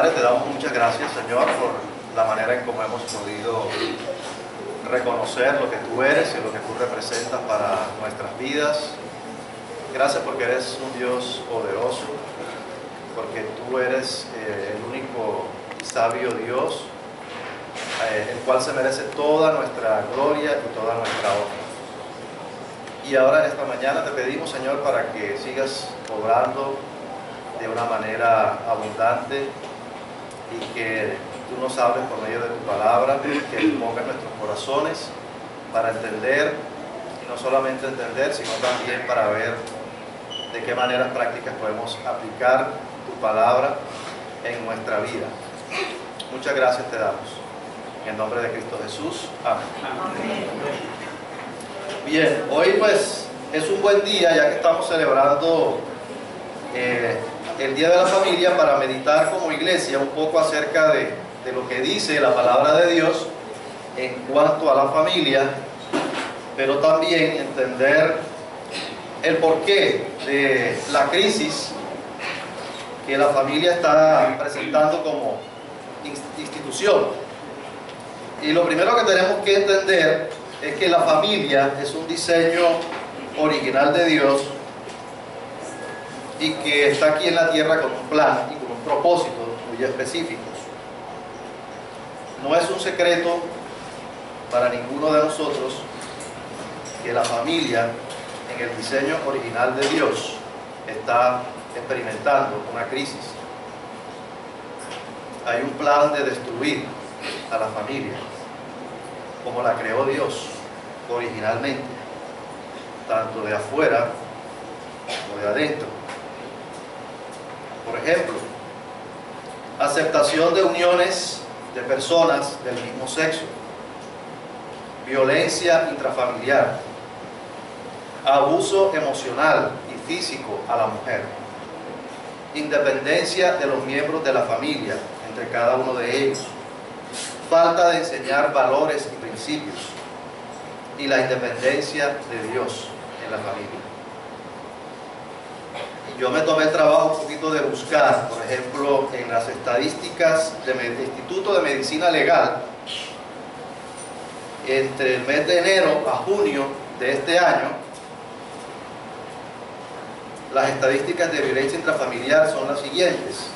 Padre, te damos muchas gracias, Señor, por la manera en cómo hemos podido reconocer lo que tú eres y lo que tú representas para nuestras vidas. Gracias porque eres un Dios poderoso, porque tú eres el único sabio Dios, el cual se merece toda nuestra gloria y toda nuestra honra. Y ahora en esta mañana te pedimos, Señor, para que sigas obrando de una manera abundante y que tú nos hables por medio de tu palabra, que pongas nuestros corazones para entender, y no solamente entender, sino también para ver de qué maneras prácticas podemos aplicar tu palabra en nuestra vida. Muchas gracias te damos. En el nombre de Cristo Jesús. Amén. Bien, hoy pues es un buen día, ya que estamos celebrando el Día de la Familia, para meditar como iglesia un poco acerca de lo que dice la palabra de Dios en cuanto a la familia, pero también entender el porqué de la crisis que la familia está presentando como institución. Y lo primero que tenemos que entender es que la familia es un diseño original de Dios y que está aquí en la tierra con un plan y con un propósito muy específicos. No es un secreto para ninguno de nosotros que la familia en el diseño original de Dios está experimentando una crisis. Hay un plan de destruir a la familia como la creó Dios originalmente, tanto de afuera como de adentro. Por ejemplo, aceptación de uniones de personas del mismo sexo, violencia intrafamiliar, abuso emocional y físico a la mujer, independencia de los miembros de la familia entre cada uno de ellos, falta de enseñar valores y principios, y la independencia de Dios en la familia. Y yo me tomé el trabajo un poquito de buscar, por ejemplo, en las estadísticas del Instituto de Medicina Legal, entre el mes de enero a junio de este año, las estadísticas de violencia intrafamiliar son las siguientes.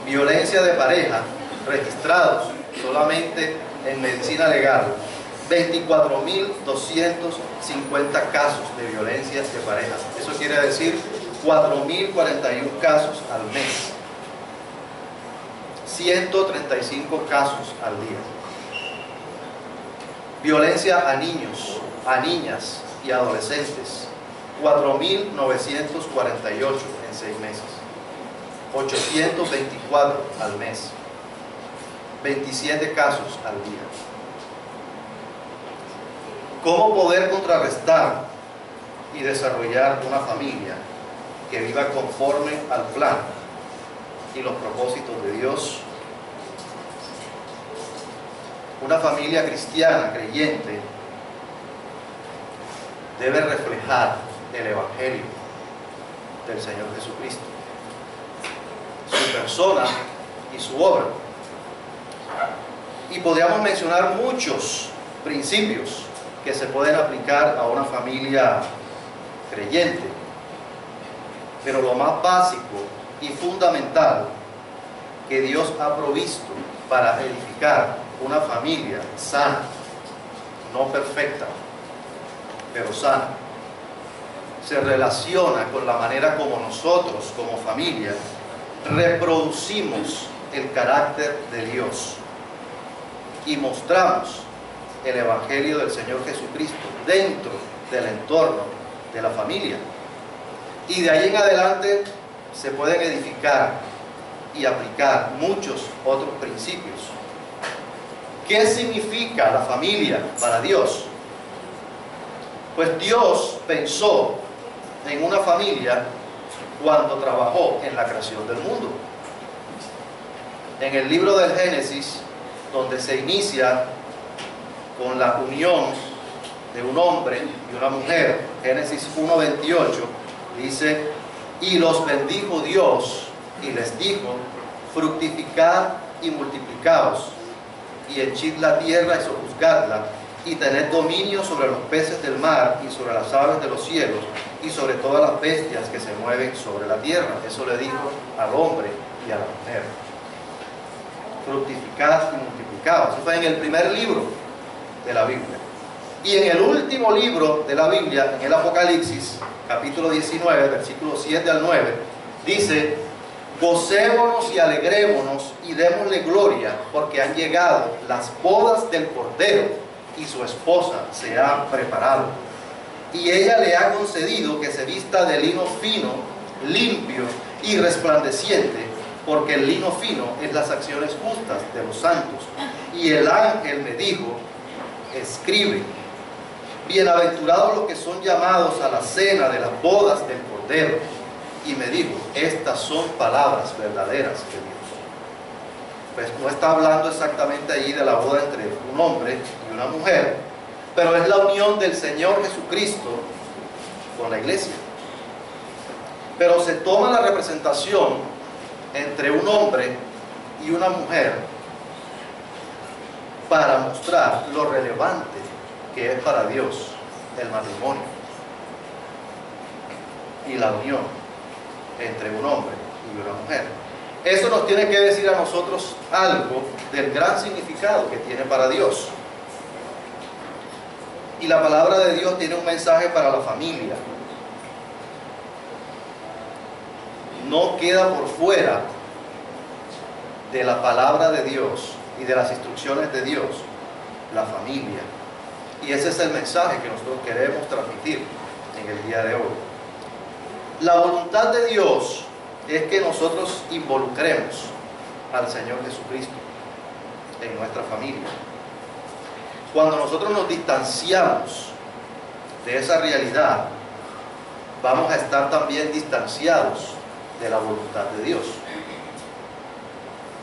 Violencia de pareja, registrados solamente en medicina legal, 24.250 casos de violencia de pareja. Eso quiere decir 4.041 casos al mes, 135 casos al día. Violencia a niños, a niñas y adolescentes, 4.948 en 6 meses, 824 al mes, 27 casos al día. ¿Cómo poder contrarrestar y desarrollar una familia que viva conforme al plan y los propósitos de Dios? Una familia cristiana, creyente, debe reflejar el Evangelio del Señor Jesucristo, su persona y su obra. Y podríamos mencionar muchos principios que se pueden aplicar a una familia creyente, pero lo más básico y fundamental que Dios ha provisto para edificar una familia sana, no perfecta, pero sana, se relaciona con la manera como nosotros, como familia, reproducimos el carácter de Dios y mostramos el Evangelio del Señor Jesucristo dentro del entorno de la familia. Y de ahí en adelante se pueden edificar y aplicar muchos otros principios. ¿Qué significa la familia para Dios? Pues Dios pensó en una familia cuando trabajó en la creación del mundo. En el libro del Génesis, donde se inicia con la unión de un hombre y una mujer, Génesis 1:28, dice: y los bendijo Dios y les dijo: fructificad y multiplicaos, y henchid la tierra y sojuzgadla, y tened dominio sobre los peces del mar, y sobre las aves de los cielos, y sobre todas las bestias que se mueven sobre la tierra. Eso le dijo al hombre y a la mujer. Fructificad y multiplicaos. Eso fue en el primer libro de la Biblia. Y en el último libro de la Biblia, en el Apocalipsis, capítulo 19, versículos 7 al 9, dice: gocémonos y alegrémonos y démosle gloria, porque han llegado las bodas del Cordero y su esposa se ha preparado. Y ella le ha concedido que se vista de lino fino, limpio y resplandeciente, porque el lino fino es las acciones justas de los santos. Y el ángel me dijo: escribe, bienaventurados los que son llamados a la cena de las bodas del Cordero. Y me dijo: estas son palabras verdaderas de Dios. Pues no está hablando exactamente allí de la boda entre un hombre y una mujer, pero es la unión del Señor Jesucristo con la iglesia. Pero se toma la representación entre un hombre y una mujer para mostrar lo relevante que es para Dios el matrimonio y la unión entre un hombre y una mujer. Eso nos tiene que decir a nosotros algo del gran significado que tiene para Dios. Y la palabra de Dios tiene un mensaje para la familia. No queda por fuera de la palabra de Dios y de las instrucciones de Dios la familia. Y ese es el mensaje que nosotros queremos transmitir en el día de hoy. La voluntad de Dios es que nosotros involucremos al Señor Jesucristo en nuestra familia. Cuando nosotros nos distanciamos de esa realidad, vamos a estar también distanciados de la voluntad de Dios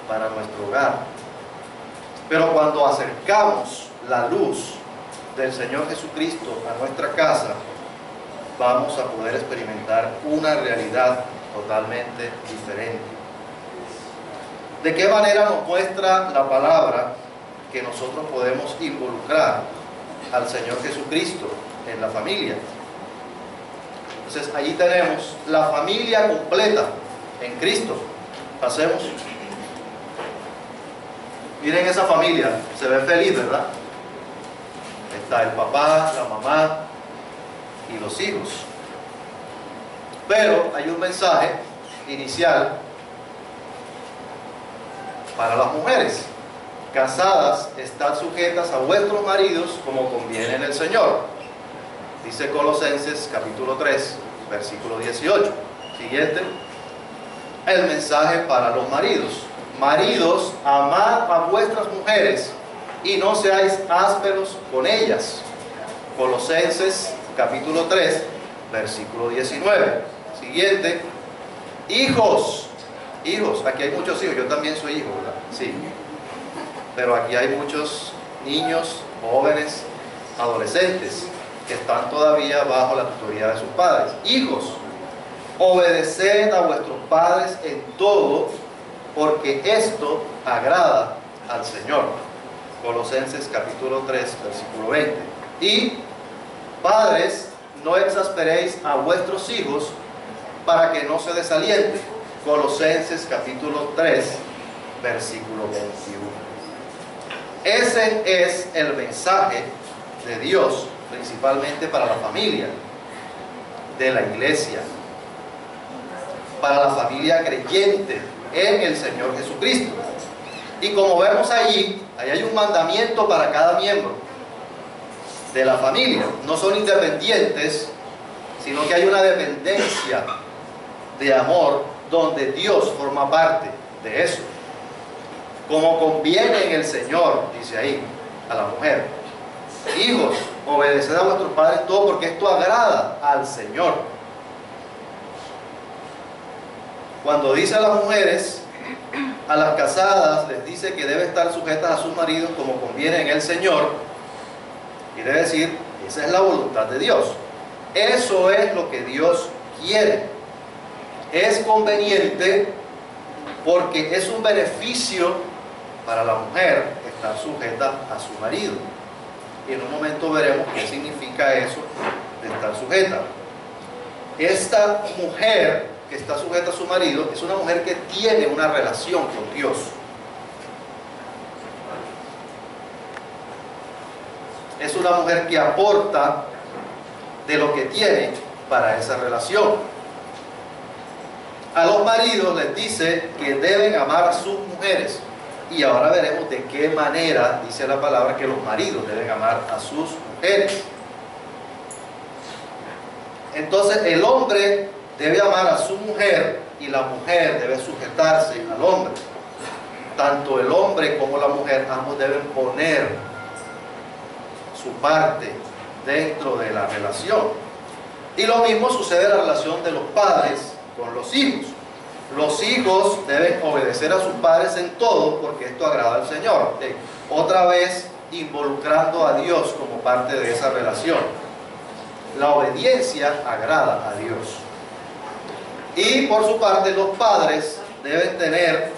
para nuestro hogar. Pero cuando acercamos la luz del Señor Jesucristo a nuestra casa, vamos a poder experimentar una realidad totalmente diferente. ¿De qué manera nos muestra la palabra que nosotros podemos involucrar al Señor Jesucristo en la familia? Entonces allí tenemos la familia completa en Cristo. Pasemos. Miren esa familia, se ve feliz, ¿verdad? Está el papá, la mamá y los hijos. Pero hay un mensaje inicial para las mujeres. Casadas, estad sujetas a vuestros maridos como conviene en el Señor. Dice Colosenses capítulo 3, versículo 18. Siguiente. El mensaje para los maridos. Maridos, amad a vuestras mujeres y no seáis ásperos con ellas. Colosenses capítulo 3, versículo 19. Siguiente. Hijos. Hijos, aquí hay muchos hijos. Yo también soy hijo, ¿verdad? Sí. Pero aquí hay muchos niños, jóvenes, adolescentes que están todavía bajo la tutoría de sus padres. Hijos, obedeced a vuestros padres en todo, porque esto agrada al Señor. Colosenses capítulo 3, versículo 20. Y padres, no exasperéis a vuestros hijos para que no se desalienten. Colosenses capítulo 3, versículo 21. Ese es el mensaje de Dios, principalmente para la familia de la iglesia, para la familia creyente en el Señor Jesucristo. Y como vemos allí, ahí hay un mandamiento para cada miembro de la familia. No son independientes, sino que hay una dependencia de amor donde Dios forma parte de eso. Como conviene en el Señor, dice ahí a la mujer. Hijos, obedeced a vuestros padres todo, porque esto agrada al Señor. Cuando dice a las mujeres, a las casadas les dice que deben estar sujetas a sus maridos como conviene en el Señor, quiere decir, esa es la voluntad de Dios. Eso es lo que Dios quiere. Es conveniente porque es un beneficio para la mujer estar sujeta a su marido. Y en un momento veremos qué significa eso de estar sujeta. Esta mujer que está sujeta a su marido es una mujer que tiene una relación con Dios. Es una mujer que aporta de lo que tiene para esa relación. A los maridos les dice que deben amar a sus mujeres. Y ahora veremos de qué manera dice la palabra que los maridos deben amar a sus mujeres. Entonces el hombre debe amar a su mujer y la mujer debe sujetarse al hombre. Tanto el hombre como la mujer, ambos deben poner su parte dentro de la relación. Y lo mismo sucede en la relación de los padres con los hijos. Los hijos deben obedecer a sus padres en todo porque esto agrada al Señor. Otra vez involucrando a Dios como parte de esa relación. La obediencia agrada a Dios. Y por su parte los padres deben tener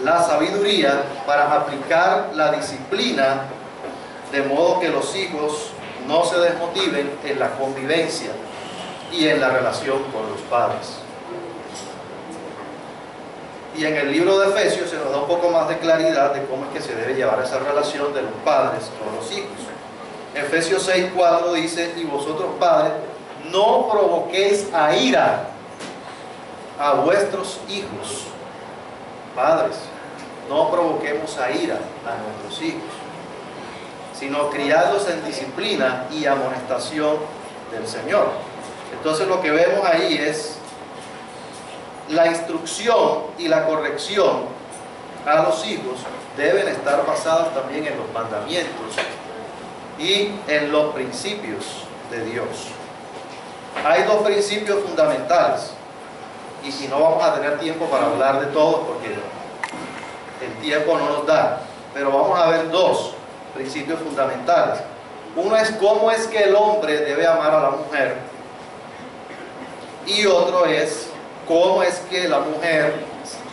la sabiduría para aplicar la disciplina de modo que los hijos no se desmotiven en la convivencia y en la relación con los padres. Y en el libro de Efesios se nos da un poco más de claridad de cómo es que se debe llevar esa relación de los padres con los hijos. Efesios 6:4 dice: y vosotros padres, no provoquéis a ira a vuestros hijos. Padres, no provoquemos a ira a nuestros hijos, sino criadlos en disciplina y amonestación del Señor. Entonces lo que vemos ahí es la instrucción y la corrección a los hijos deben estar basadas también en los mandamientos y en los principios de Dios. Hay dos principios fundamentales y si no vamos a tener tiempo para hablar de todos porque el tiempo no nos da, pero vamos a ver dos principios fundamentales. Uno es cómo es que el hombre debe amar a la mujer y otro es cómo es que la mujer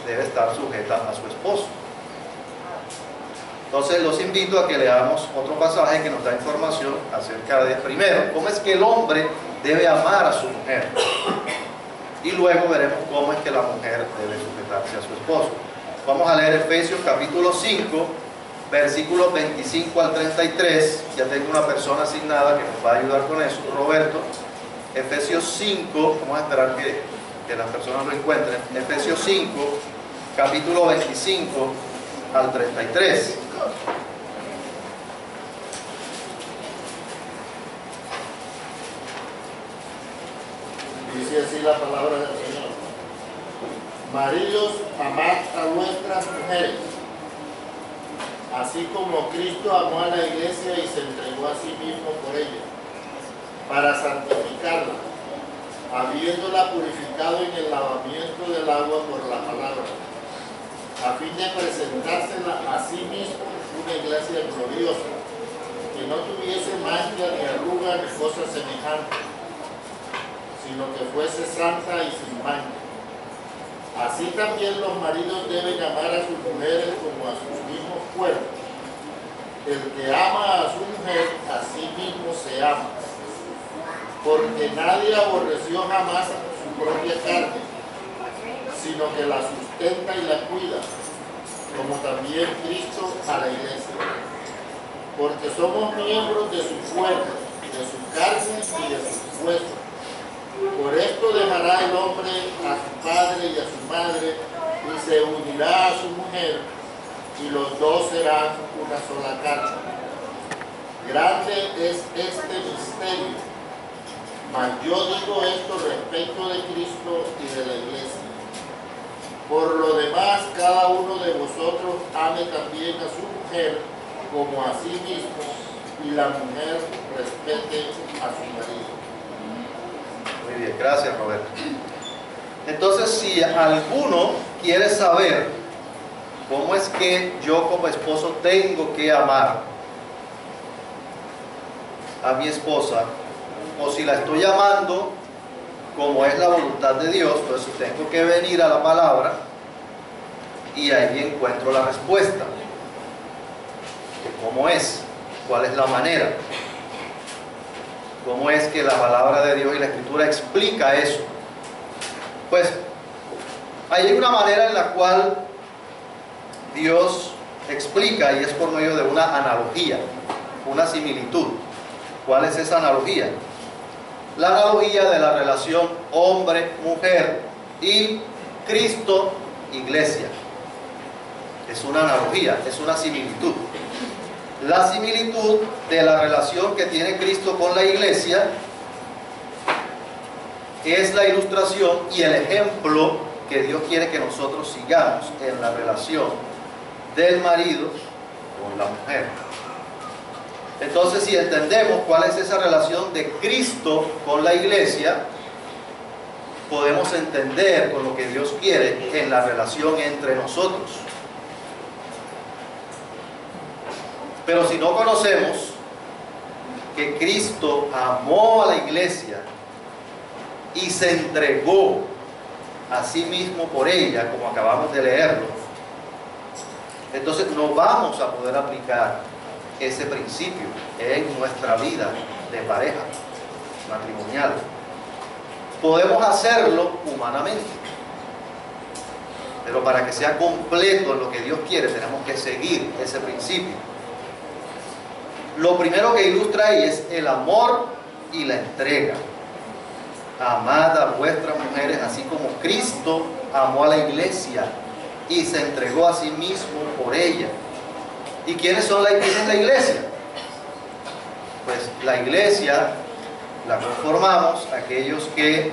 debe estar sujeta a su esposo. Entonces los invito a que leamos otro pasaje que nos da información acerca de, primero, cómo es que el hombre debe amar a su mujer y luego veremos cómo es que la mujer debe sujetarse a su esposo. Vamos a leer Efesios capítulo 5, versículos 25 al 33. Ya tengo una persona asignada que nos va a ayudar con eso, Roberto. Efesios 5, vamos a esperar que las personas lo encuentren. Efesios 5, capítulo 25 al 33. Dice así la palabra del Señor: maridos, amad a vuestras mujeres, así como Cristo amó a la iglesia y se entregó a sí mismo por ella, para santificarla, habiéndola purificado en el lavamiento del agua por la palabra, a fin de presentársela a sí mismo una iglesia gloriosa, que no tuviese mancha ni arruga ni cosa semejante, sino que fuese santa y sin mancha. Así también los maridos deben amar a sus mujeres como a sus mismos cuerpos. El que ama a su mujer, a sí mismo se ama, porque nadie aborreció jamás su propia carne, sino que la sustenta y la cuida, como también Cristo a la iglesia, porque somos miembros de su cuerpo, de su carne y de sus huesos. Por esto dejará el hombre a su padre y a su madre y se unirá a su mujer, y los dos serán una sola carne. Grande es este misterio, mas yo digo esto respecto de Cristo y de la iglesia. Por lo demás, cada uno de vosotros ame también a su mujer como a sí mismo, y la mujer respete a su marido. Muy bien, gracias Roberto. Entonces, si alguno quiere saber cómo es que yo como esposo tengo que amar a mi esposa, o si la estoy amando como es la voluntad de Dios, pues tengo que venir a la palabra y ahí encuentro la respuesta de cómo es, cuál es la manera, cómo es que la palabra de Dios y la Escritura explica eso. Pues hay una manera en la cual Dios explica, y es por medio de una analogía, una similitud. ¿Cuál es esa analogía? La analogía de la relación hombre-mujer y Cristo-iglesia. Es una analogía, es una similitud. La similitud de la relación que tiene Cristo con la iglesia es la ilustración y el ejemplo que Dios quiere que nosotros sigamos en la relación del marido con la mujer. Entonces, si entendemos cuál es esa relación de Cristo con la iglesia, podemos entender con lo que Dios quiere en la relación entre nosotros. Pero si no conocemos que Cristo amó a la iglesia y se entregó a sí mismo por ella, como acabamos de leerlo, entonces no vamos a poder aplicar ese principio en nuestra vida de pareja matrimonial. Podemos hacerlo humanamente, pero para que sea completo en lo que Dios quiere, tenemos que seguir ese principio. Lo primero que ilustra ahí es el amor y la entrega. Amad a vuestras mujeres así como Cristo amó a la iglesia y se entregó a sí mismo por ella. ¿Y quién es la iglesia? Pues la iglesia la conformamos aquellos que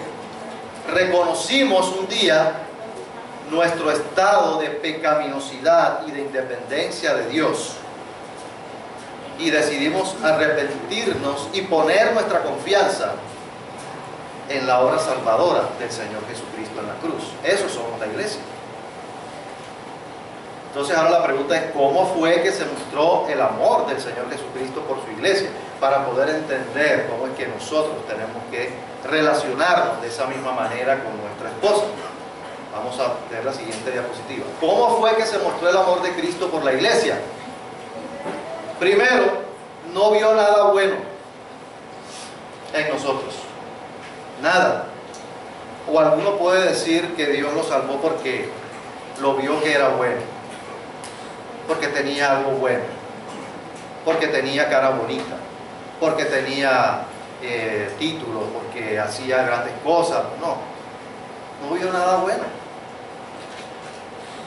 reconocimos un día nuestro estado de pecaminosidad y de independencia de Dios y decidimos arrepentirnos y poner nuestra confianza en la obra salvadora del Señor Jesucristo en la cruz. Eso somos la iglesia. Entonces ahora la pregunta es, ¿cómo fue que se mostró el amor del Señor Jesucristo por su iglesia? Para poder entender cómo es que nosotros tenemos que relacionarnos de esa misma manera con nuestra esposa. Vamos a ver la siguiente diapositiva. ¿Cómo fue que se mostró el amor de Cristo por la iglesia? Primero, no vio nada bueno en nosotros. Nada. O alguno puede decir que Dios lo salvó porque lo vio que era bueno, porque tenía algo bueno, porque tenía cara bonita, porque tenía títulos, porque hacía grandes cosas. No vio nada bueno.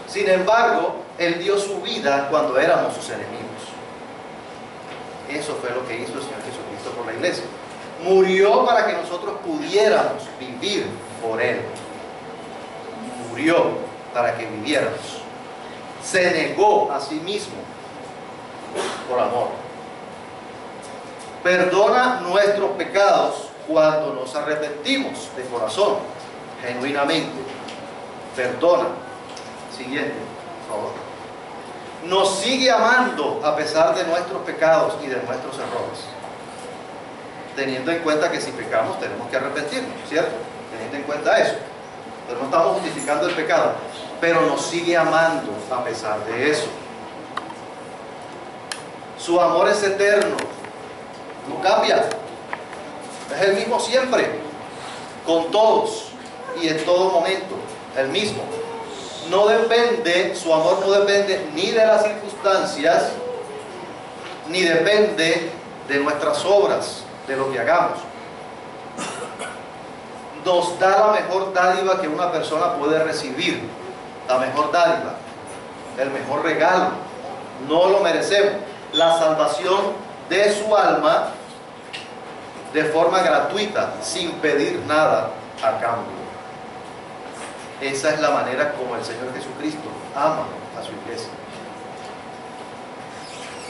Sin embargo, Él dio su vida cuando éramos sus enemigos. Eso fue lo que hizo el Señor Jesucristo por la iglesia. Murió para que nosotros pudiéramos vivir por Él. Murió para que viviéramos. Se negó a sí mismo por amor. Perdona nuestros pecados cuando nos arrepentimos de corazón, genuinamente. Perdona. Siguiente, por favor. Nos sigue amando a pesar de nuestros pecados y de nuestros errores. Teniendo en cuenta que si pecamos tenemos que arrepentirnos, ¿cierto? Teniendo en cuenta eso. Pero no estamos justificando el pecado, pero nos sigue amando a pesar de eso. Su amor es eterno, no cambia, es el mismo siempre, con todos y en todo momento, el mismo. No depende, su amor no depende ni de las circunstancias, ni depende de nuestras obras, de lo que hagamos. Nos da la mejor dádiva que una persona puede recibir, la mejor dádiva, el mejor regalo. No lo merecemos. La salvación de su alma de forma gratuita, sin pedir nada a cambio. Esa es la manera como el Señor Jesucristo ama a su iglesia.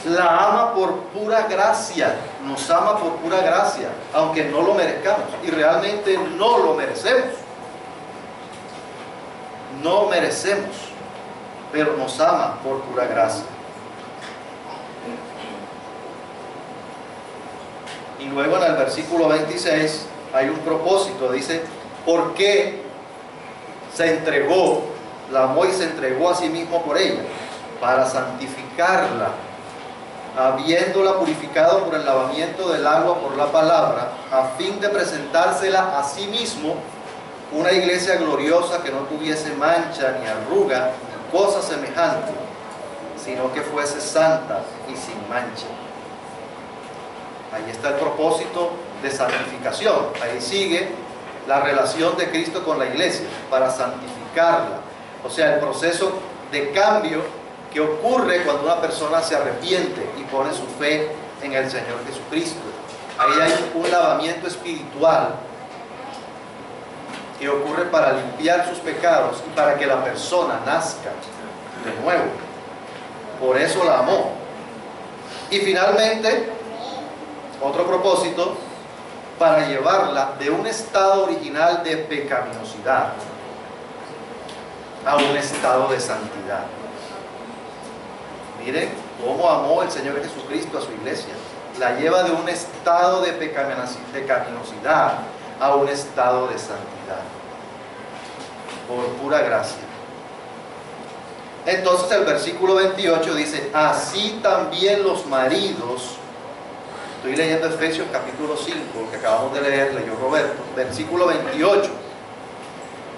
La ama por pura gracia, nos ama por pura gracia, aunque no lo merezcamos, y realmente no lo merecemos. No merecemos, pero nos ama por pura gracia. Y luego en el versículo 26 hay un propósito, dice, ¿Por qué se entregó, la amó y se entregó a sí mismo por ella? Para santificarla, habiéndola purificado por el lavamiento del agua por la palabra, a fin de presentársela a sí mismo una iglesia gloriosa que no tuviese mancha ni arruga ni cosa semejante, sino que fuese santa y sin mancha. Ahí está el propósito de santificación. Ahí sigue la relación de Cristo con la iglesia para santificarla. O sea, el proceso de cambio que ocurre cuando una persona se arrepiente y pone su fe en el Señor Jesucristo. Ahí hay un lavamiento espiritual que ocurre para limpiar sus pecados y para que la persona nazca de nuevo. Por eso la amó. Y finalmente, otro propósito, para llevarla de un estado original de pecaminosidad a un estado de santidad. Miren cómo amó el Señor Jesucristo a su iglesia. La lleva de un estado de pecaminosidad a un estado de santidad, por pura gracia. Entonces el versículo 28 dice: así también los maridos. Estoy leyendo Efesios capítulo 5, que acabamos de leer, leyó Roberto, versículo 28.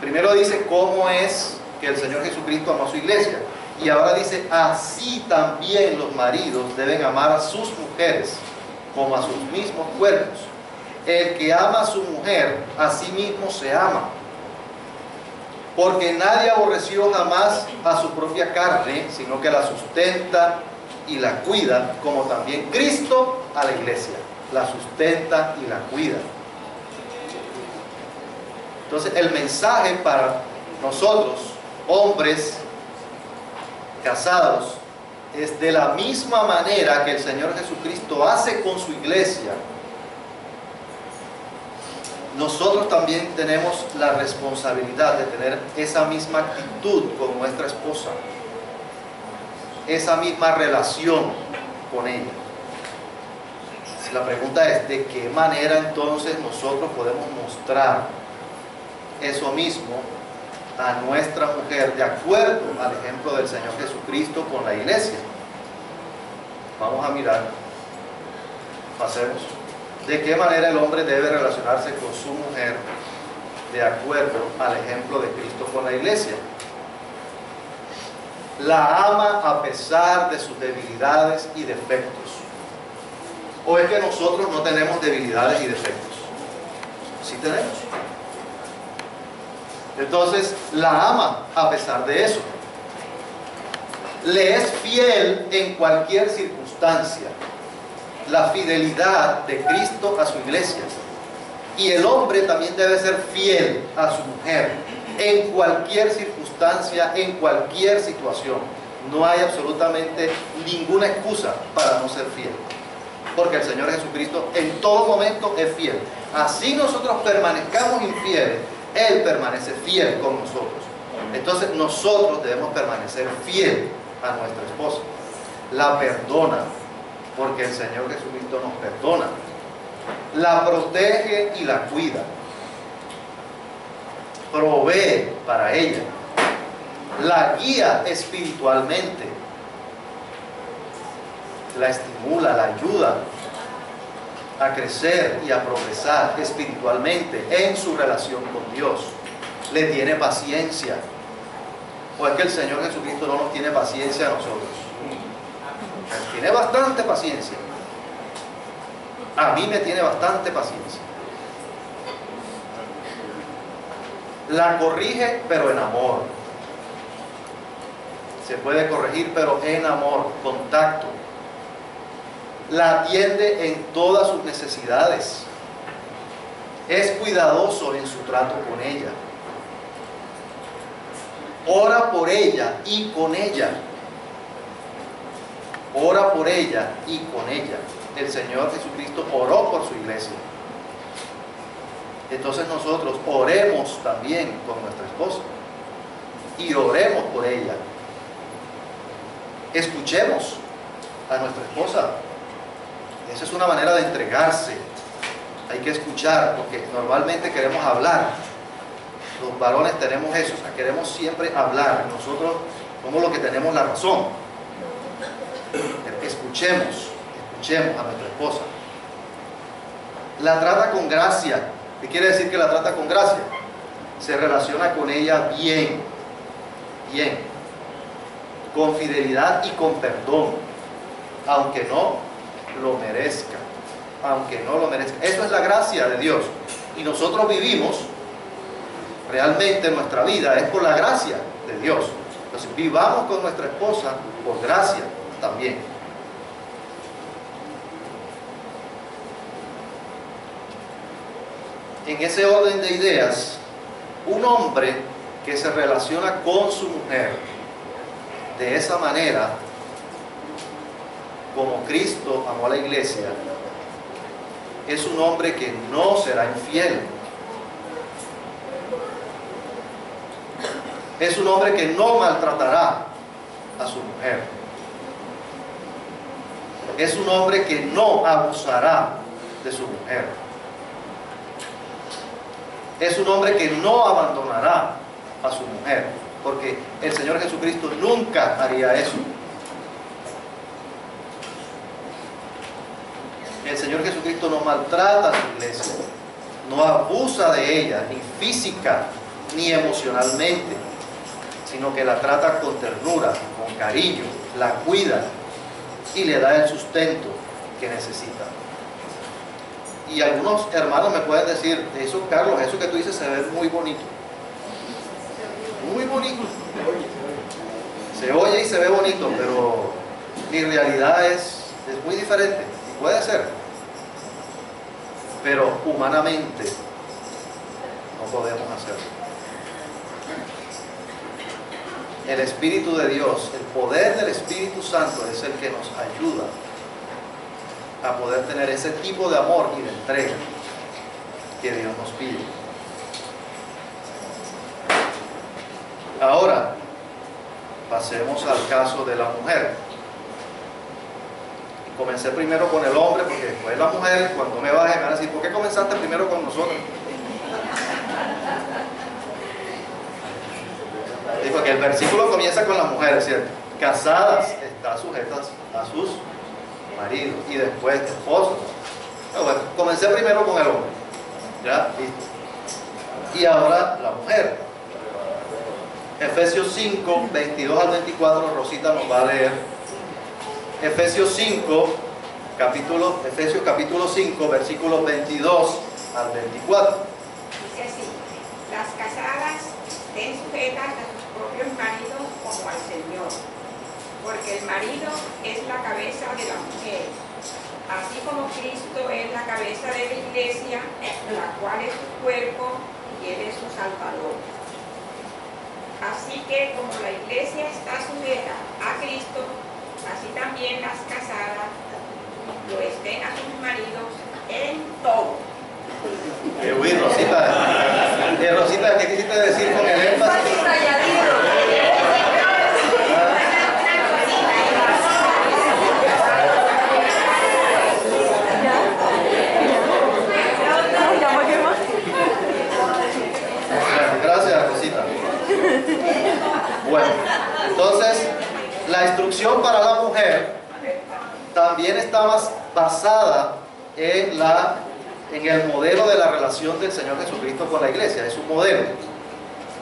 Primero dice cómo es que el Señor Jesucristo amó a su iglesia. Y ahora dice: así también los maridos deben amar a sus mujeres como a sus mismos cuerpos. El que ama a su mujer, a sí mismo se ama. Porque nadie aborreció jamás a su propia carne, sino que la sustenta y la cuida, como también Cristo a la iglesia. La sustenta y la cuida. Entonces, el mensaje para nosotros, hombres casados, es de la misma manera que el Señor Jesucristo hace con su iglesia. Nosotros también tenemos la responsabilidad de tener esa misma actitud con nuestra esposa, esa misma relación con ella. La pregunta es: ¿de qué manera entonces nosotros podemos mostrar eso mismo a nuestra mujer, de acuerdo al ejemplo del Señor Jesucristo con la iglesia? Vamos a mirar, pasemos. ¿De qué manera el hombre debe relacionarse con su mujer de acuerdo al ejemplo de Cristo con la iglesia? La ama a pesar de sus debilidades y defectos. ¿O es que nosotros no tenemos debilidades y defectos? Sí tenemos. Entonces, la ama a pesar de eso. Le es fiel en cualquier circunstancia. La fidelidad de Cristo a su iglesia. Y el hombre también debe ser fiel a su mujer en cualquier circunstancia, en cualquier situación. No hay absolutamente ninguna excusa para no ser fiel, porque el Señor Jesucristo en todo momento es fiel. Así nosotros permanezcamos infieles, Él permanece fiel con nosotros. Entonces nosotros debemos permanecer fiel a nuestra esposa. La perdona, porque el Señor Jesucristo nos perdona. La protege y la cuida. Provee para ella. La guía espiritualmente. La estimula, la ayuda a crecer y a progresar espiritualmente en su relación con Dios. Le tiene paciencia. ¿O es que el Señor Jesucristo no nos tiene paciencia a nosotros? Tiene bastante paciencia. A mí me tiene bastante paciencia. La corrige, pero en amor. Se puede corregir, pero en amor, contacto. La atiende en todas sus necesidades. Es cuidadoso en su trato con ella. Ora por ella y con ella. Ora por ella y con ella. El Señor Jesucristo oró por su iglesia. Entonces nosotros oremos también con nuestra esposa y oremos por ella. Escuchemos a nuestra esposa. Esa es una manera de entregarse. Hay que escuchar, porque normalmente queremos hablar, los varones tenemos eso, o sea, queremos siempre hablar, nosotros somos los que tenemos la razón. Escuchemos a nuestra esposa. La trata con gracia. ¿Qué quiere decir que la trata con gracia? Se relaciona con ella bien, con fidelidad y con perdón, aunque no lo merezca, Eso es la gracia de Dios. Y nosotros vivimos realmente nuestra vida es por la gracia de Dios. Entonces vivamos con nuestra esposa por gracia también. En ese orden de ideas, un hombre que se relaciona con su mujer de esa manera, como Cristo amó a la iglesia, es un hombre que no será infiel. Es un hombre que no maltratará a su mujer. Es un hombre que no abusará de su mujer. Es un hombre que no abandonará a su mujer, porque el Señor Jesucristo nunca haría eso. El Señor Jesucristo no maltrata a su iglesia, no abusa de ella, ni física ni emocionalmente, sino que la trata con ternura, con cariño, la cuida y le da el sustento que necesita. Y algunos hermanos me pueden decir, eso Carlos, eso que tú dices se ve muy bonito. Muy bonito. Se oye y se ve bonito, pero mi realidad es muy diferente. Puede ser. Pero humanamente no podemos hacerlo. El Espíritu de Dios, el poder del Espíritu Santo es el que nos ayuda a poder tener ese tipo de amor y de entrega que Dios nos pide. Ahora, pasemos al caso de la mujer. Comencé primero con el hombre, porque después la mujer, cuando me baje, me van a decir, ¿por qué comenzaste primero con nosotros? Dijo que el versículo comienza con las mujeres, ¿cierto? Casadas, están sujetas a sus maridos y después esposos. Pero bueno, comencé primero con el hombre. ¿Ya? Listo. Y ahora la mujer. Efesios 5, 22 al 24, Rosita nos va a leer. Efesios capítulo 5, versículos 22 al 24. Dice así: las casadas estén sujetas a sus propios maridos como al Señor, porque el marido es la cabeza de la mujer, así como Cristo es la cabeza de la iglesia, la cual es su cuerpo y él es su Salvador. Así que como la iglesia está sujeta a Cristo, así también las casadas lo estén a sus maridos en todo. Uy, Rosita, Rosita, ¿qué quisiste decir con el énfasis? Gracias, Rosita. Bueno, entonces la instrucción para la mujer también está más basada en el modelo de la relación del Señor Jesucristo con la iglesia. Es un modelo.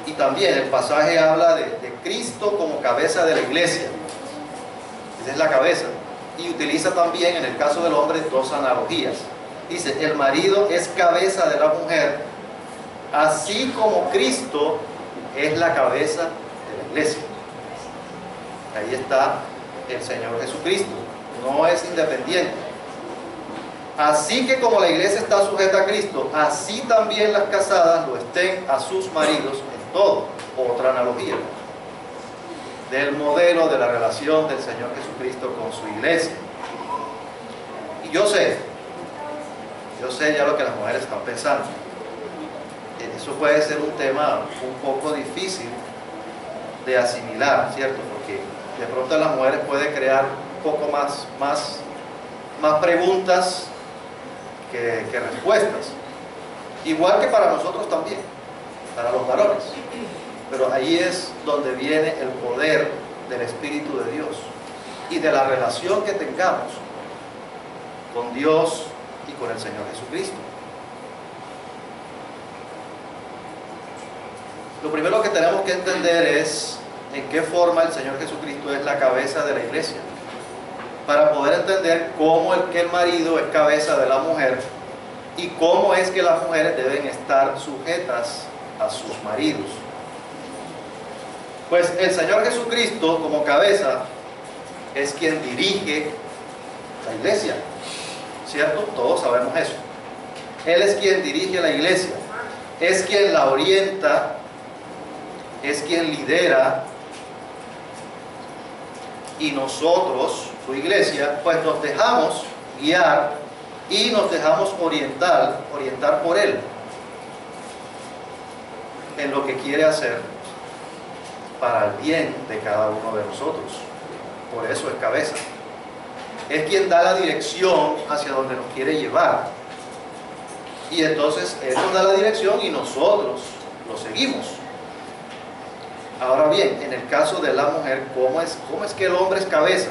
Y también el pasaje habla de Cristo como cabeza de la iglesia. Esa es la cabeza. Y utiliza también, en el caso del hombre, dos analogías. Dice, el marido es cabeza de la mujer, así como Cristo es la cabeza de la iglesia. Ahí está el Señor Jesucristo. No es independiente. Así que como la iglesia está sujeta a Cristo, así también las casadas lo estén a sus maridos en todo. Otra analogía del modelo de la relación del Señor Jesucristo con su iglesia. Y yo sé ya lo que las mujeres están pensando. Eso puede ser un tema un poco difícil de asimilar, ¿cierto? Porque de pronto a las mujeres puede crear un poco más preguntas que respuestas. Igual que para nosotros también. para los varones. Pero ahí es donde viene el poder del Espíritu de Dios y de la relación que tengamos con Dios y con el Señor Jesucristo. Lo primero que tenemos que entender es en qué forma el Señor Jesucristo es la cabeza de la iglesia, para poder entender cómo es que el marido es cabeza de la mujer y cómo es que las mujeres deben estar sujetas a sus maridos. Pues el Señor Jesucristo, como cabeza, es quien dirige la iglesia, ¿cierto? Todos sabemos eso. Él es quien dirige la iglesia, es quien la orienta, es quien lidera, y nosotros, su iglesia, pues nos dejamos guiar y nos dejamos orientar por Él en lo que quiere hacer para el bien de cada uno de nosotros. Por eso es cabeza. Es quien da la dirección hacia donde nos quiere llevar. Y entonces Él nos da la dirección y nosotros lo seguimos. Ahora bien, en el caso de la mujer, ¿cómo es que el hombre es cabeza?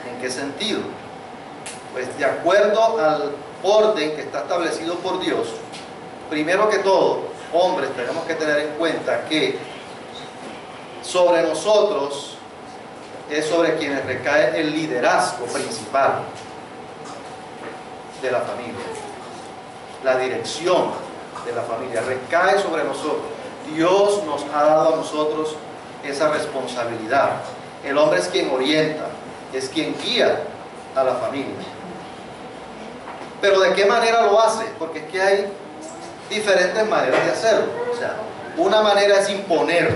¿En qué sentido? Pues de acuerdo al orden que está establecido por Dios, primero que todo, hombres, tenemos que tener en cuenta que sobre nosotros es sobre quienes recae el liderazgo principal de la familia. La dirección de la familia recae sobre nosotros. Dios nos ha dado a nosotros esa responsabilidad. El hombre es quien orienta, es quien guía a la familia. Pero ¿de qué manera lo hace? Porque es que hay diferentes maneras de hacerlo. O sea, una manera es imponer.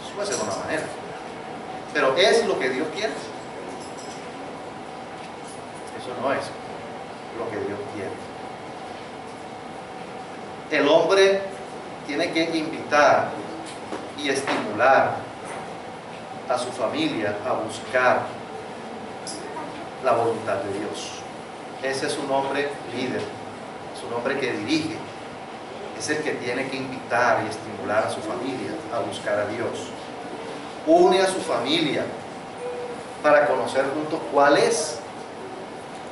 Eso puede ser una manera. Pero ¿es lo que Dios quiere? Eso no es lo que Dios quiere. El hombre tiene que invitar y estimular a su familia a buscar la voluntad de Dios. Ese es un hombre líder, es un hombre que dirige, es el que tiene que invitar y estimular a su familia a buscar a Dios. Une a su familia para conocer juntos cuál es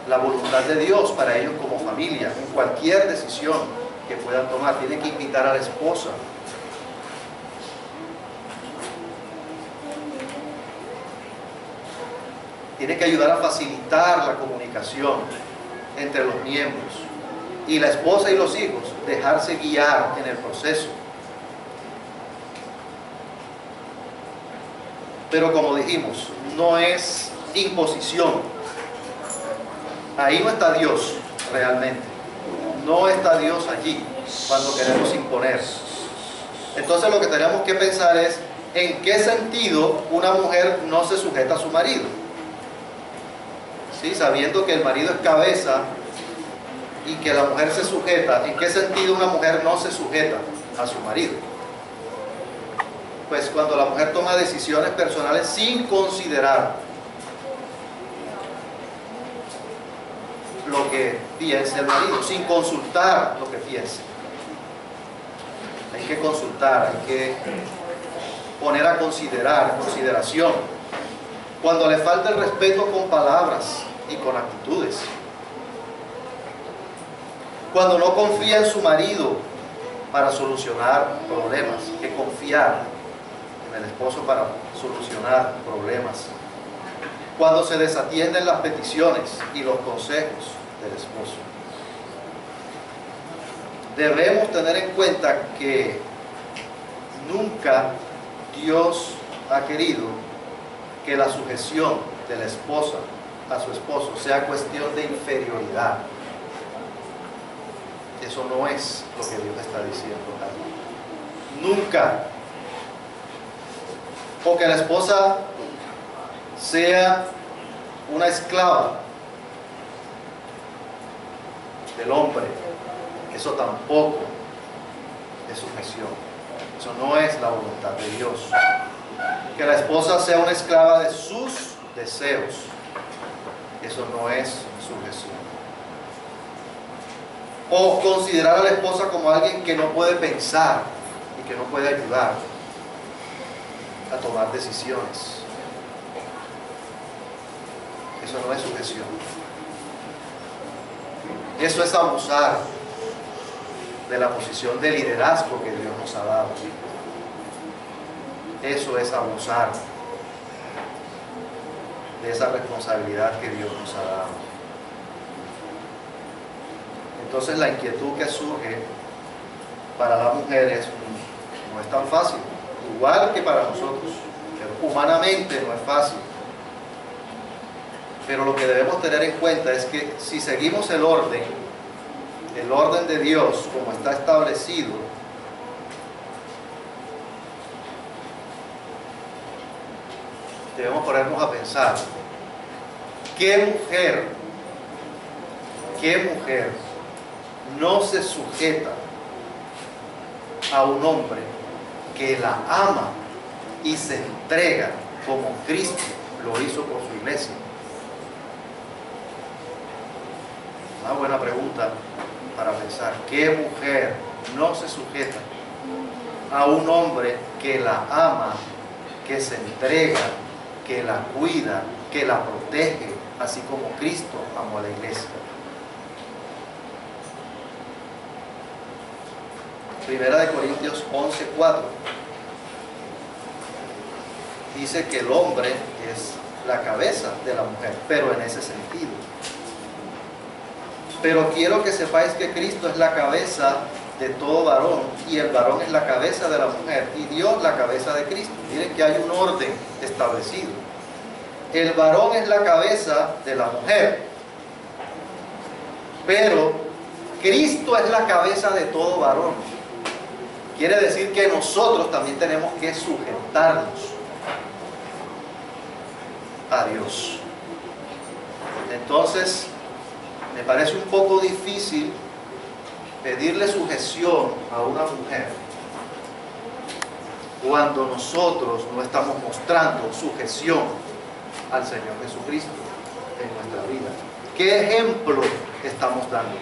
la voluntad de Dios para ellos como familia, en cualquier decisión que puedan tomar. Tiene que invitar a la esposa. Tiene que ayudar a facilitar la comunicación entre los miembros. Y la esposa y los hijos, dejarse guiar en el proceso. Pero como dijimos, no es imposición. Ahí no está Dios realmente. No está Dios allí cuando queremos imponer. Entonces lo que tenemos que pensar es en qué sentido una mujer no se sujeta a su marido. ¿Sí? Sabiendo que el marido es cabeza y que la mujer se sujeta, ¿en qué sentido una mujer no se sujeta a su marido? Pues cuando la mujer toma decisiones personales sin considerar lo que piense el marido, sin consultar lo que piense. Hay que consultar, hay que poner a considerar, en consideración. Cuando le falta el respeto con palabras y con actitudes. Cuando no confía en su marido para solucionar problemas, hay que confiar en el esposo para solucionar problemas. Cuando se desatienden las peticiones y los consejos del esposo. Debemos tener en cuenta que nunca Dios ha querido que la sujeción de la esposa a su esposo sea cuestión de inferioridad. Eso no es lo que Dios está diciendo aquí. Nunca. O que la esposa sea una esclava del hombre. Eso tampoco es sujeción. Eso no es la voluntad de Dios. Que la esposa sea una esclava de sus deseos. Eso no es sujeción. O considerar a la esposa como alguien que no puede pensar y que no puede ayudar a tomar decisiones. Eso no es sujeción. Eso es abusar de la posición de liderazgo que Dios nos ha dado. Eso es abusar de esa responsabilidad que Dios nos ha dado. Entonces la inquietud que surge para la mujer no es tan fácil, igual que para nosotros, pero humanamente no es fácil. Pero lo que debemos tener en cuenta es que si seguimos el orden de Dios como está establecido, debemos ponernos a pensar, ¿qué mujer no se sujeta a un hombre que la ama y se entrega como Cristo lo hizo por su iglesia? Una buena pregunta para pensar. ¿Qué mujer no se sujeta a un hombre que la ama, que se entrega, que la cuida, que la protege, así como Cristo amó a la iglesia? Primera de Corintios 11:4 dice que el hombre es la cabeza de la mujer, pero en ese sentido. Pero quiero que sepáis que Cristo es la cabeza de todo varón, y el varón es la cabeza de la mujer, y Dios la cabeza de Cristo. Miren que hay un orden establecido. El varón es la cabeza de la mujer, pero Cristo es la cabeza de todo varón. Quiere decir que nosotros también tenemos que sujetarnos a Dios. Entonces, me parece un poco difícil pedirle sujeción a una mujer cuando nosotros no estamos mostrando sujeción al Señor Jesucristo en nuestra vida. ¿Qué ejemplo estamos dando?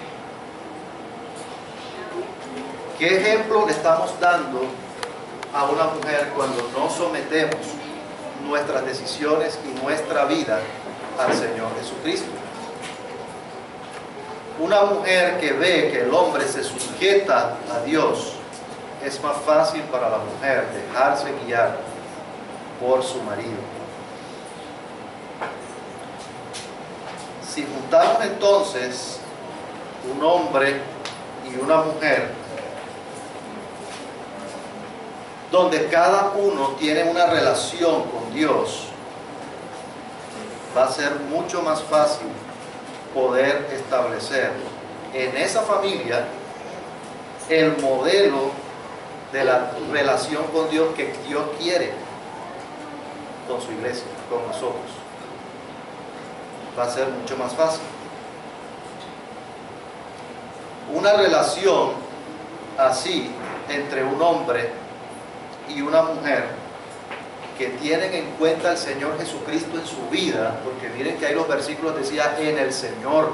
¿Qué ejemplo le estamos dando a una mujer cuando no sometemos nuestras decisiones y nuestra vida al Señor Jesucristo? Una mujer que ve que el hombre se sujeta a Dios, es más fácil para la mujer dejarse guiar por su marido. Si juntamos entonces un hombre y una mujer, donde cada uno tiene una relación con Dios, va a ser mucho más fácil poder establecer en esa familia el modelo de la relación con Dios que Dios quiere con su iglesia, con nosotros. Va a ser mucho más fácil. Una relación así entre un hombre y una mujer que tienen en cuenta al Señor Jesucristo en su vida, porque miren que ahí los versículos decía en el Señor,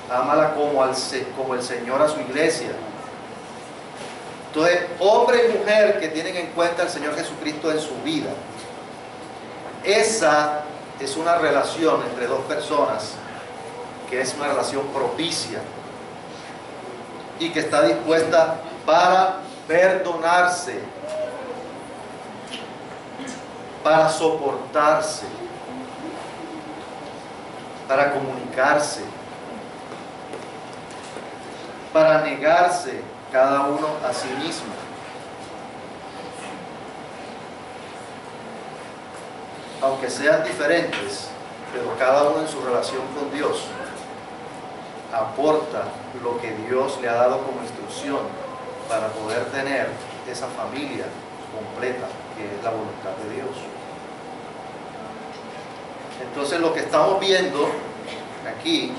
ámala como el Señor a su iglesia. Entonces, hombre y mujer que tienen en cuenta al Señor Jesucristo en su vida, esa es una relación entre dos personas que es una relación propicia y que está dispuesta para perdonarse, para soportarse, para comunicarse, para negarse cada uno a sí mismo. Aunque sean diferentes, pero cada uno en su relación con Dios aporta lo que Dios le ha dado como instrucción para poder tener esa familia completa, que es la voluntad de Dios. Entonces, lo que estamos viendo aquí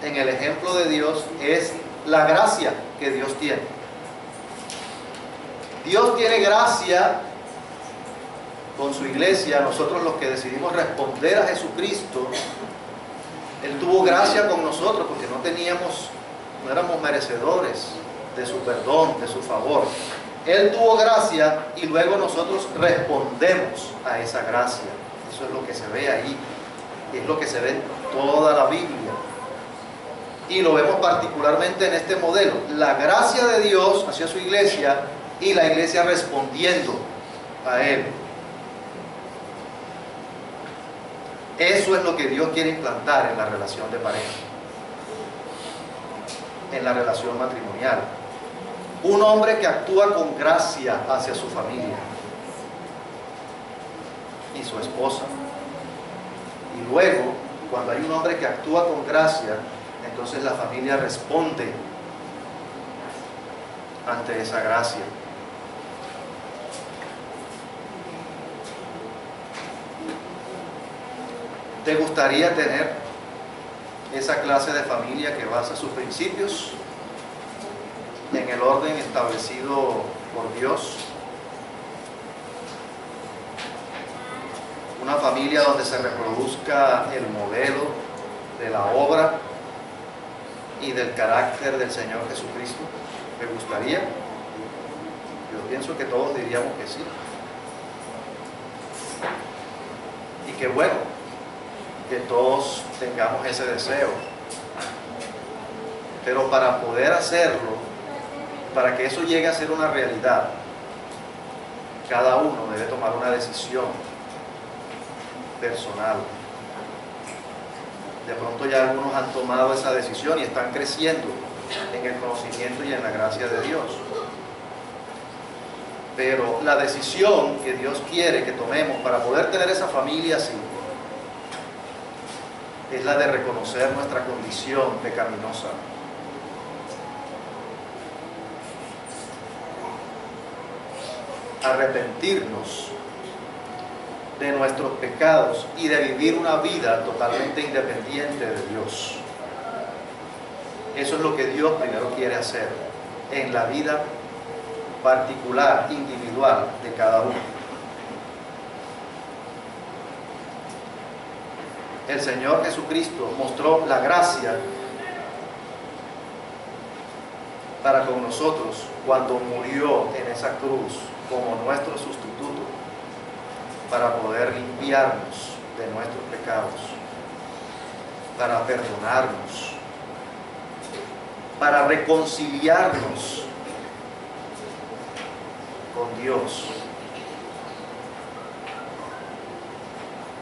en el ejemplo de Dios es la gracia que Dios tiene. Dios tiene gracia con su iglesia. Nosotros, los que decidimos responder a Jesucristo, Él tuvo gracia con nosotros porque no teníamos no éramos merecedores de su perdón, de su favor. Él tuvo gracia y luego nosotros respondemos a esa gracia. Eso es lo que se ve ahí, es lo que se ve en toda la Biblia. Y lo vemos particularmente en este modelo, la gracia de Dios hacia su iglesia y la iglesia respondiendo a Él. Eso es lo que Dios quiere implantar en la relación de pareja, en la relación matrimonial. Un hombre que actúa con gracia hacia su familia y su esposa. Y luego, cuando hay un hombre que actúa con gracia, entonces la familia responde ante esa gracia. ¿Te gustaría tener esa clase de familia que basa sus principios en el orden establecido por Dios? Una familia donde se reproduzca el modelo de la obra y del carácter del Señor Jesucristo. ¿Te gustaría? Yo pienso que todos diríamos que sí. Y qué bueno que todos tengamos ese deseo. Pero para poder hacerlo, para que eso llegue a ser una realidad, cada uno debe tomar una decisión personal. De pronto ya algunos han tomado esa decisión y están creciendo en el conocimiento y en la gracia de Dios. Pero la decisión que Dios quiere que tomemos para poder tener esa familia así es la de reconocer nuestra condición pecaminosa. Arrepentirnos de nuestros pecados y de vivir una vida totalmente independiente de Dios. Eso es lo que Dios primero quiere hacer en la vida particular, individual de cada uno. El Señor Jesucristo mostró la gracia para con nosotros cuando murió en esa cruz como nuestro sustituto, para poder limpiarnos de nuestros pecados, para perdonarnos, para reconciliarnos con Dios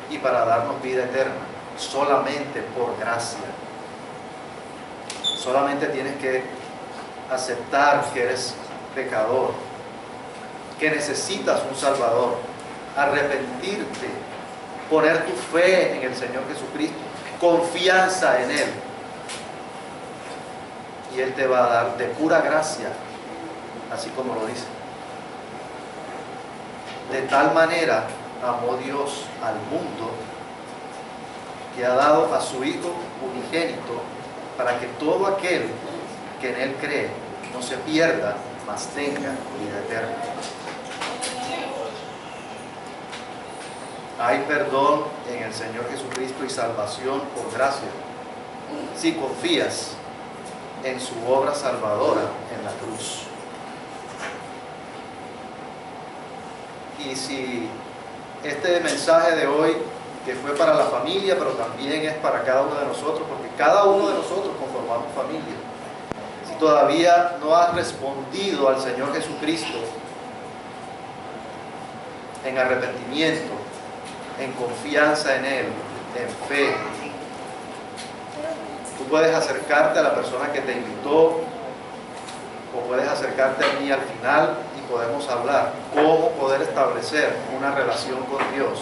y para darnos vida eterna, solamente por gracia. Solamente tienes que aceptar que eres pecador, que necesitas un Salvador, arrepentirte, poner tu fe en el Señor Jesucristo, confianza en Él, y Él te va a dar de pura gracia, así como lo dice. De tal manera amó Dios al mundo que ha dado a su Hijo unigénito para que todo aquel que en Él cree no se pierda, mas tenga vida eterna. Hay perdón en el Señor Jesucristo y salvación por gracia si confías en su obra salvadora en la cruz. Y si este mensaje de hoy, que fue para la familia, pero también es para cada uno de nosotros, porque cada uno de nosotros conformamos familia. Si todavía no has respondido al Señor Jesucristo en arrepentimiento, en confianza en Él, en fe, tú puedes acercarte a la persona que te invitó, o puedes acercarte a mí al final y podemos hablar cómo poder establecer una relación con Dios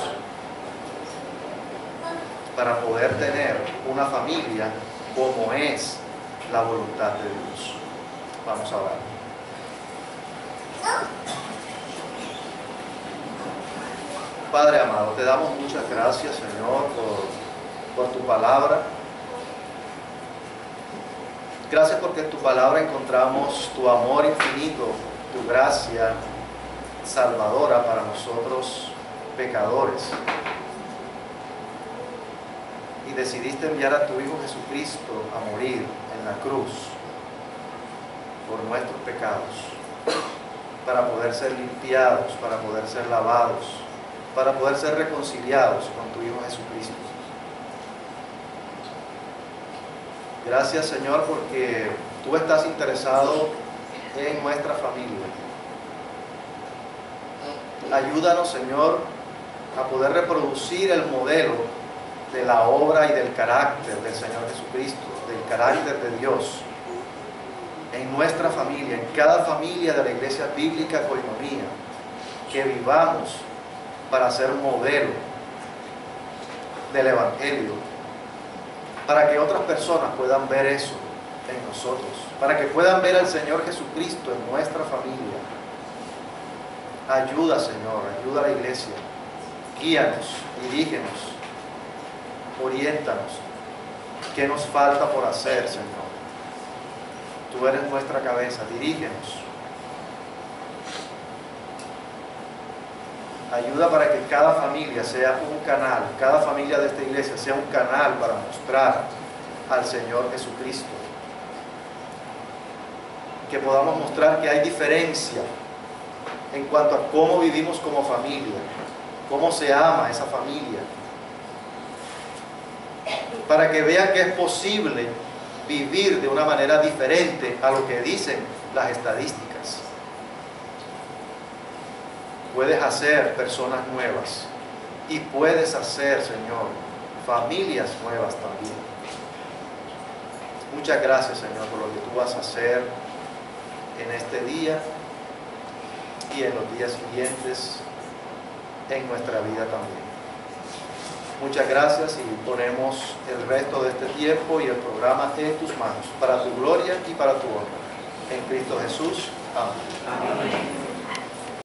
para poder tener una familia como es la voluntad de Dios. Vamos a orar. Padre amado, te damos muchas gracias, Señor, por tu palabra. Gracias porque en tu palabra encontramos tu amor infinito, tu gracia salvadora para nosotros pecadores. Y decidiste enviar a tu Hijo Jesucristo a morir en la cruz por nuestros pecados, para poder ser limpiados, para poder ser lavados, para poder ser reconciliados con tu Hijo Jesucristo. Gracias, Señor, porque tú estás interesado en nuestra familia. Ayúdanos, Señor, a poder reproducir el modelo de la obra y del carácter del Señor Jesucristo, del carácter de Dios, en nuestra familia, en cada familia de la Iglesia Bíblica Koinonia, que vivamos para ser modelo del Evangelio, para que otras personas puedan ver eso en nosotros, para que puedan ver al Señor Jesucristo en nuestra familia. Ayuda, Señor, ayuda a la iglesia, guíanos, dirígenos, oriéntanos. ¿Qué nos falta por hacer, Señor? Tú eres nuestra cabeza, dirígenos. Ayuda para que cada familia sea un canal, cada familia de esta iglesia sea un canal para mostrar al Señor Jesucristo. Que podamos mostrar que hay diferencia en cuanto a cómo vivimos como familia, cómo se ama esa familia. Para que vean que es posible vivir de una manera diferente a lo que dicen las estadísticas. Puedes hacer personas nuevas y puedes hacer, Señor, familias nuevas también. Muchas gracias, Señor, por lo que tú vas a hacer en este día y en los días siguientes en nuestra vida también. Muchas gracias y ponemos el resto de este tiempo y el programa en tus manos, para tu gloria y para tu honra. En Cristo Jesús. Amén. Amén.